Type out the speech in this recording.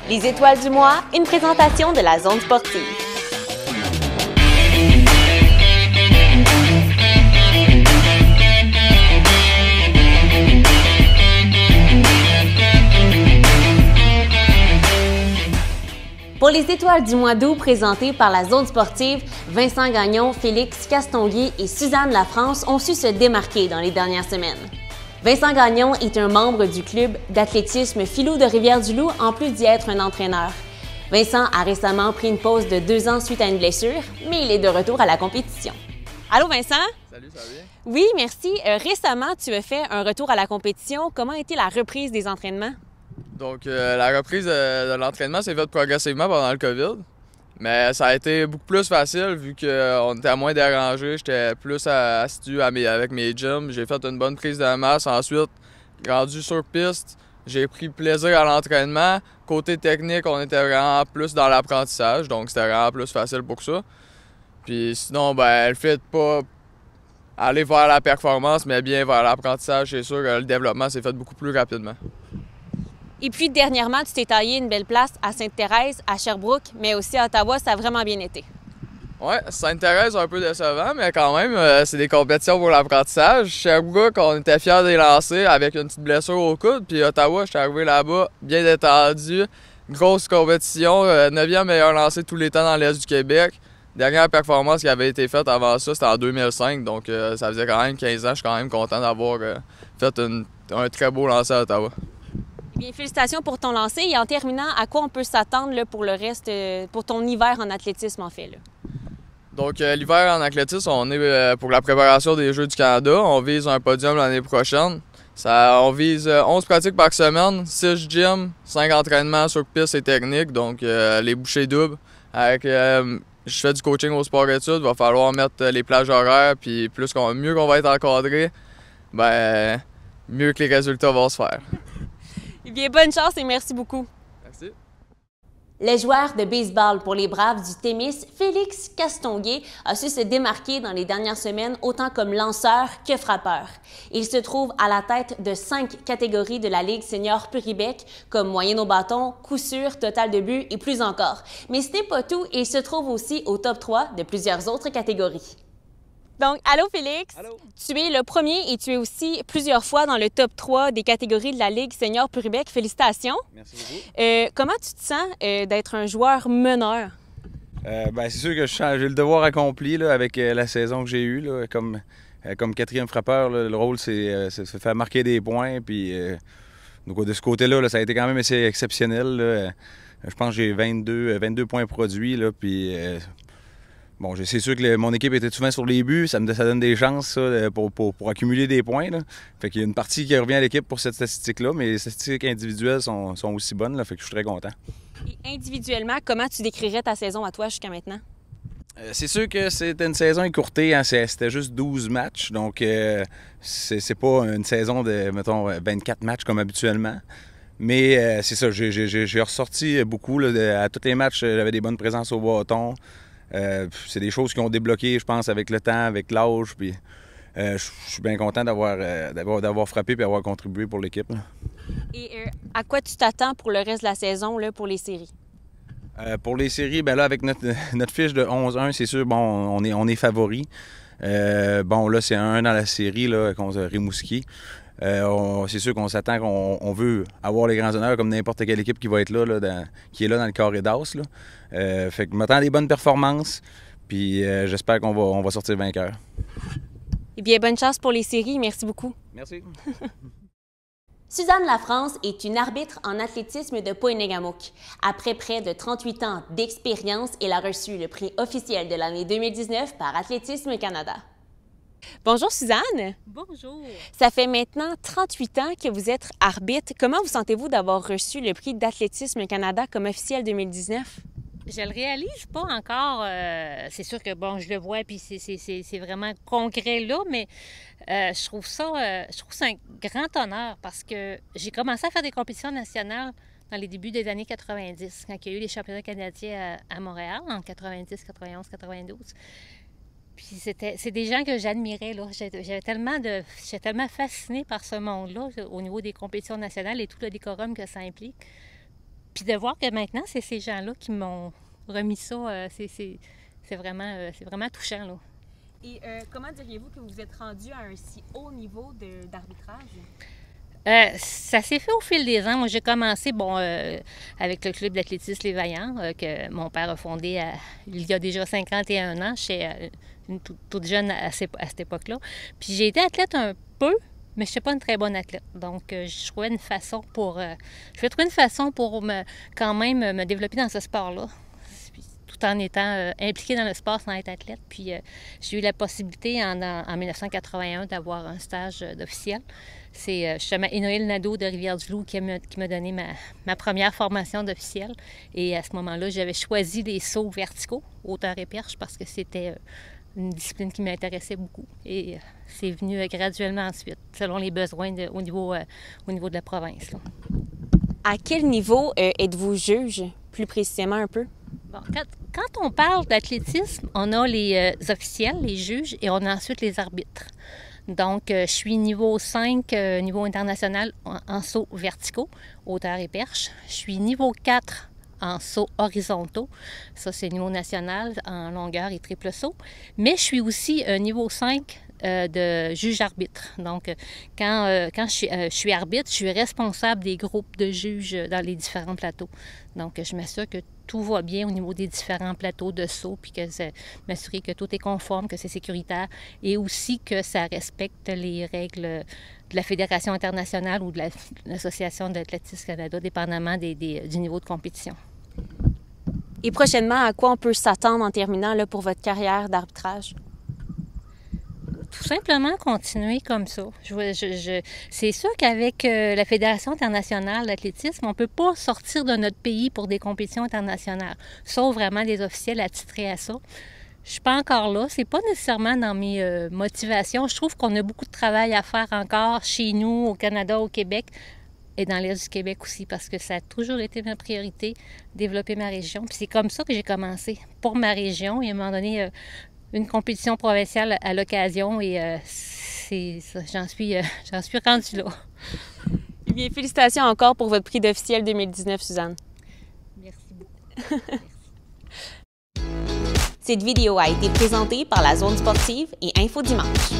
Les étoiles du mois, une présentation de la zone sportive. Pour les étoiles du mois d'août présentées par la zone sportive, Vincent Gagnon, Félix Castonguay et Suzanne Lafrance ont su se démarquer dans les dernières semaines. Vincent Gagnon est un membre du club d'athlétisme Filou de Rivière-du-Loup en plus d'y être un entraîneur. Vincent a récemment pris une pause de 2 ans suite à une blessure, mais il est de retour à la compétition. Allô Vincent? Salut, ça va bien? Oui, merci. Récemment, tu as fait un retour à la compétition. Comment a été la reprise des entraînements? Donc, la reprise de l'entraînement s'est faite progressivement pendant le COVID. Mais ça a été beaucoup plus facile vu qu'on était moins dérangé. J'étais plus assidu avec mes gyms. J'ai fait une bonne prise de masse. Ensuite, rendu sur piste, j'ai pris plaisir à l'entraînement. Côté technique, on était vraiment plus dans l'apprentissage. Donc, c'était vraiment plus facile pour ça. Puis sinon, le fait de pas aller vers la performance, mais bien vers l'apprentissage, c'est sûr que le développement s'est fait beaucoup plus rapidement. Et puis, dernièrement, tu t'es taillé une belle place à Sainte-Thérèse, à Sherbrooke, mais aussi à Ottawa. Ça a vraiment bien été. Oui, Sainte-Thérèse, un peu décevant, mais quand même, c'est des compétitions pour l'apprentissage. Sherbrooke, on était fiers de les lancer avec une petite blessure au coude. Puis Ottawa, j'étais arrivé là-bas bien détendu. Grosse compétition, 9e meilleur lancé tous les temps dans l'Est du Québec. Dernière performance qui avait été faite avant ça, c'était en 2005. Donc, ça faisait quand même 15 ans. Je suis quand même content d'avoir fait un très beau lancer à Ottawa. Bien, félicitations pour ton lancer. Et en terminant, à quoi on peut s'attendre pour le reste, pour ton hiver en athlétisme, en fait? Là? Donc, l'hiver en athlétisme, on est pour la préparation des Jeux du Canada. On vise un podium l'année prochaine. On vise 11 pratiques par semaine, 6 gyms, 5 entraînements sur piste et technique, donc les bouchées doubles. Je fais du coaching au sport-études, il va falloir mettre les plages horaires, puis mieux qu'on va être encadré, mieux que les résultats vont se faire. Eh bien, bonne chance et merci beaucoup. Merci. Le joueur de baseball pour les Braves du Témis, Félix Castonguay, a su se démarquer dans les dernières semaines autant comme lanceur que frappeur. Il se trouve à la tête de 5 catégories de la Ligue senior Puribec, comme moyenne au bâton, coup sûr, total de but et plus encore. Mais ce n'est pas tout, il se trouve aussi au top 3 de plusieurs autres catégories. Donc, allô Félix, allô. Tu es le premier et tu es aussi plusieurs fois dans le top 3 des catégories de la Ligue senior Puribec. Félicitations. Merci beaucoup. Comment tu te sens d'être un joueur meneur? C'est sûr que j'ai le devoir accompli là, avec la saison que j'ai eue. Là, comme 4e frappeur, là, le rôle, c'est se faire marquer des points. Puis, donc, de ce côté-là, là, ça a été quand même assez exceptionnel. Là. Je pense que j'ai 22 points produits. Là, puis, bon, c'est sûr que mon équipe était souvent sur les buts, ça donne des chances ça, pour accumuler des points. Là. Fait qu'il y a une partie qui revient à l'équipe pour cette statistique-là, mais les statistiques individuelles sont aussi bonnes, là, fait que je suis très content. Et individuellement, comment tu décrirais ta saison à toi jusqu'à maintenant? C'est sûr que c'était une saison écourtée, hein, c'était juste 12 matchs, donc c'est pas une saison de, mettons, 24 matchs comme habituellement. Mais c'est ça, j'ai ressorti beaucoup. Là, à tous les matchs, j'avais des bonnes présences au bâton. C'est des choses qui ont débloqué, je pense, avec le temps, avec l'âge. Puis je suis bien content d'avoir frappé et d'avoir contribué pour l'équipe. Et à quoi tu t'attends pour le reste de la saison, là, pour les séries? Pour les séries, là, avec notre fiche de 11-1, c'est sûr, bon, on est favori. Là, c'est 1 dans la série là, contre Rimouski. C'est sûr qu'on s'attend qu'on veut avoir les grands honneurs comme n'importe quelle équipe qui va être qui est là dans le carré d'as. Fait que je m'attends à des bonnes performances, puis j'espère qu'on va sortir vainqueur. Eh bien, bonne chance pour les séries. Merci beaucoup. Merci. Suzanne Lafrance est une arbitre en athlétisme de Pointe-Négamouk. Après près de 38 ans d'expérience, elle a reçu le prix officiel de l'année 2019 par Athlétisme Canada. Bonjour Suzanne. Bonjour. Ça fait maintenant 38 ans que vous êtes arbitre. Comment vous sentez-vous d'avoir reçu le prix d'Athlétisme Canada comme officiel 2019? Je le réalise pas encore. C'est sûr que, bon, je le vois, puis c'est vraiment concret là, mais je trouve ça un grand honneur parce que j'ai commencé à faire des compétitions nationales dans les débuts des années 90, quand il y a eu les championnats canadiens à Montréal, en 90, 91, 92. Puis c'est des gens que j'admirais, là. J'étais tellement fascinée par ce monde-là, au niveau des compétitions nationales et tout le décorum que ça implique. Puis de voir que maintenant, c'est ces gens-là qui m'ont remis ça, c'est vraiment touchant, là. Et comment diriez-vous que vous êtes rendu à un si haut niveau d'arbitrage? Ça s'est fait au fil des ans. Moi, j'ai commencé avec le club d'athlétisme Les Vaillants, que mon père a fondé il y a déjà 51 ans. J'étais toute jeune à cette époque-là. Puis j'ai été athlète un peu, mais je n'étais pas une très bonne athlète. Donc, je trouvais une façon pour quand même me développer dans ce sport-là, tout en étant impliquée dans le sport sans être athlète. Puis j'ai eu la possibilité en 1981 d'avoir un stage d'officiel. C'est justement Énoïl Nadeau de Rivière-du-Loup qui m'a donné ma première formation d'officiel. Et à ce moment-là, j'avais choisi les sauts verticaux, hauteur et perche, parce que c'était une discipline qui m'intéressait beaucoup. Et c'est venu graduellement ensuite, selon les besoins au niveau de la province, là. À quel niveau êtes-vous juge, plus précisément un peu? Bon, quand on parle d'athlétisme, on a les officiels, les juges, et on a ensuite les arbitres. Donc, je suis niveau 5, niveau international en sauts verticaux, hauteur et perche. Je suis niveau 4 en sauts horizontaux. Ça, c'est niveau national en longueur et triple saut. Mais je suis aussi niveau 5 de juge-arbitre. Donc, quand je suis arbitre, je suis responsable des groupes de juges dans les différents plateaux. Donc, je m'assure que tout va bien au niveau des différents plateaux de saut, puis m'assurer que tout est conforme, que c'est sécuritaire, et aussi que ça respecte les règles de la Fédération internationale ou de l'Association d'athlétisme Canada, dépendamment du niveau de compétition. Et prochainement, à quoi on peut s'attendre en terminant là, pour votre carrière d'arbitrage? Tout simplement continuer comme ça. C'est sûr qu'avec la Fédération internationale d'athlétisme, on ne peut pas sortir de notre pays pour des compétitions internationales, sauf vraiment des officiels attitrés à ça. Je ne suis pas encore là. C'est pas nécessairement dans mes motivations. Je trouve qu'on a beaucoup de travail à faire encore chez nous, au Canada, au Québec, et dans l'Est du Québec aussi, parce que ça a toujours été ma priorité, développer ma région. Puis c'est comme ça que j'ai commencé, pour ma région, et à un moment donné, une compétition provinciale à l'occasion, et j'en suis rendue là. Eh bien, félicitations encore pour votre prix d'officiel 2019, Suzanne. Merci beaucoup. Cette vidéo a été présentée par la Zone sportive et Info Dimanche.